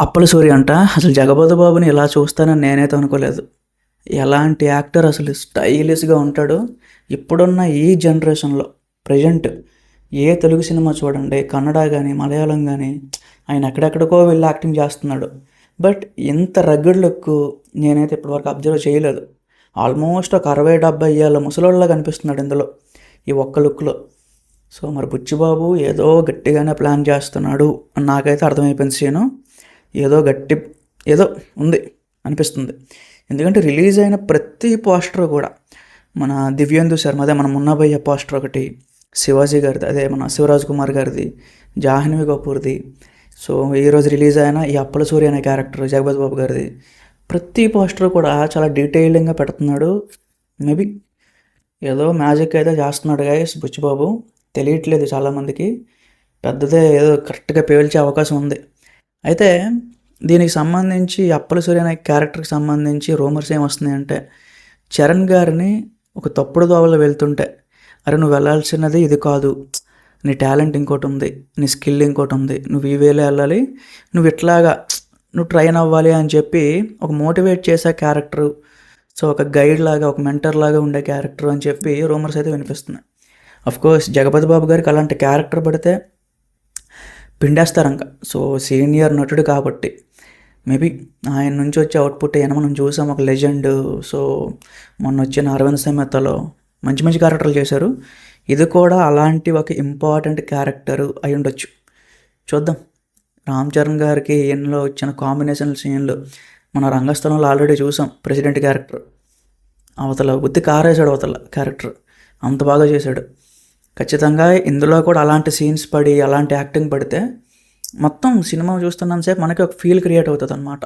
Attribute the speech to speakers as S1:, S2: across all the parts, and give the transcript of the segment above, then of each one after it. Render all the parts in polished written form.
S1: అప్పల సూర్య అంట అసలు జగపతి బాబుని ఇలా చూస్తానని నేనైతే అనుకోలేదు. ఎలాంటి యాక్టర్ అసలు స్టైలిష్గా ఉంటాడు. ఇప్పుడున్న ఈ జనరేషన్లో ప్రజెంట్ ఏ తెలుగు సినిమా చూడండి, కన్నడ కానీ మలయాళం కానీ ఆయన ఎక్కడెక్కడికో వెళ్ళి యాక్టింగ్ చేస్తున్నాడు. బట్ ఇంత రగ్గడ్ లుక్ నేనైతే ఇప్పటివరకు అబ్జర్వ్ చేయలేదు. ఆల్మోస్ట్ ఒక 60-70 ఏళ్ళ ముసలోళ్ళ కనిపిస్తున్నాడు ఇందులో ఈ ఒక్క లుక్లో. సో మరి బుచ్చిబాబు ఏదో గట్టిగానే ప్లాన్ చేస్తున్నాడు అని నాకైతే అర్థమైపోయింది. సీను ఏదో ఉంది అనిపిస్తుంది. ఎందుకంటే రిలీజ్ అయిన ప్రతి పోస్టర్ కూడా మన దివ్యేందు శర్మ, అదే మన మున్నాభయ్య పోస్టర్ ఒకటి, శివాజీ గారిది, అదే మన శివరాజ్ కుమార్ గారిది, జాహ్నవి కపూర్ది, సో ఈరోజు రిలీజ్ అయిన ఈ అప్పల సూర్య అనే క్యారెక్టర్ జగపతి బాబు గారిది, ప్రతి పోస్టర్ కూడా చాలా డీటెయిలింగ్గా పెడుతున్నాడు. మేబీ ఏదో మ్యాజిక్ అయితే చేస్తున్నాడు గైస్ బుచ్చిబాబు. తెలియట్లేదు చాలామందికి, పెద్దదే ఏదో కరెక్ట్గా పేల్చే అవకాశం ఉంది. అయితే దీనికి సంబంధించి అప్పల సూర్య అనే క్యారెక్టర్కి సంబంధించి రూమర్స్ ఏమొస్తున్నాయంటే, చరణ్ గారిని ఒక తప్పుడు దోవలో వెళ్తుంటే, అరే నువ్వు వెళ్ళాల్సినది ఇది కాదు, నీ టాలెంట్ ఇంకోటి ఉంది, నీ స్కిల్ ఇంకోటి ఉంది, నువ్వు ఈ వేలో వెళ్ళాలి, నువ్వు ట్రైన్ అవ్వాలి అని చెప్పి ఒక మోటివేట్ చేసే క్యారెక్టరు, సో ఒక గైడ్ లాగా, ఒక మెంటర్ లాగా ఉండే క్యారెక్టర్ అని చెప్పి రూమర్స్ అయితే వినిపిస్తున్నాయి. అఫ్కోర్స్ జగపతి బాబు గారికి అలాంటి క్యారెక్టర్ పడితే పిండేస్తారంక. సో సీనియర్ నటుడు కాబట్టి మేబీ ఆయన నుంచి వచ్చే అవుట్పుట్ అయినా మనం చూసాం, ఒక లెజెండ్. సో మొన్న వచ్చిన అరవింద్ సమేతలో మంచి మంచి క్యారెక్టర్లు చేశారు. ఇది కూడా అలాంటి ఒక ఇంపార్టెంట్ క్యారెక్టర్ అయి ఉండొచ్చు. చూద్దాం. రామ్ చరణ్ గారికి ఈయనలో వచ్చిన కాంబినేషన్ సీన్లు మన రంగస్థలంలో ఆల్రెడీ చూసాం. ప్రెసిడెంట్ క్యారెక్టర్ అవతల బుద్ధి కారేశాడు, అవతల క్యారెక్టర్ అంత బాగా చేశాడు. ఖచ్చితంగా ఇందులో కూడా అలాంటి సీన్స్ పడి, అలాంటి యాక్టింగ్ పడితే మొత్తం సినిమా చూస్తున్నంతసేపు మనకి ఒక ఫీల్ క్రియేట్ అవుతుంది అనమాట.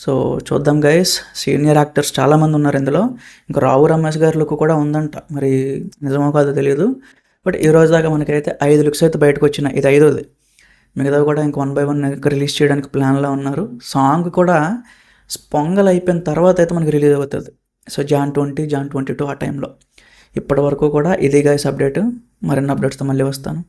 S1: సో చూద్దాం గైస్. సీనియర్ యాక్టర్స్ చాలామంది ఉన్నారు ఇందులో. ఇంకా రావు రమేష్ గారి లుక్ కూడా ఉందంట, మరి నిజమో కాదో తెలియదు. బట్ ఈ రోజు దాకా మనకైతే 5 లుక్స్ అయితే బయటకు వచ్చినాయి, ఇది 5వది. మిగతా కూడా ఇంక 1 by 1 రిలీజ్ చేయడానికి ప్లాన్లో ఉన్నారు. సాంగ్ కూడా పొంగల్ అయిపోయిన తర్వాత అయితే మనకి రిలీజ్ అవుతుంది. సో Jan 20, Jan 22 ఆ టైంలో. ఇప్పటి వరకు కూడా ఇది గైస్ అప్డేట్. మరిన్ని అప్డేట్స్తో మళ్ళీ వస్తాను.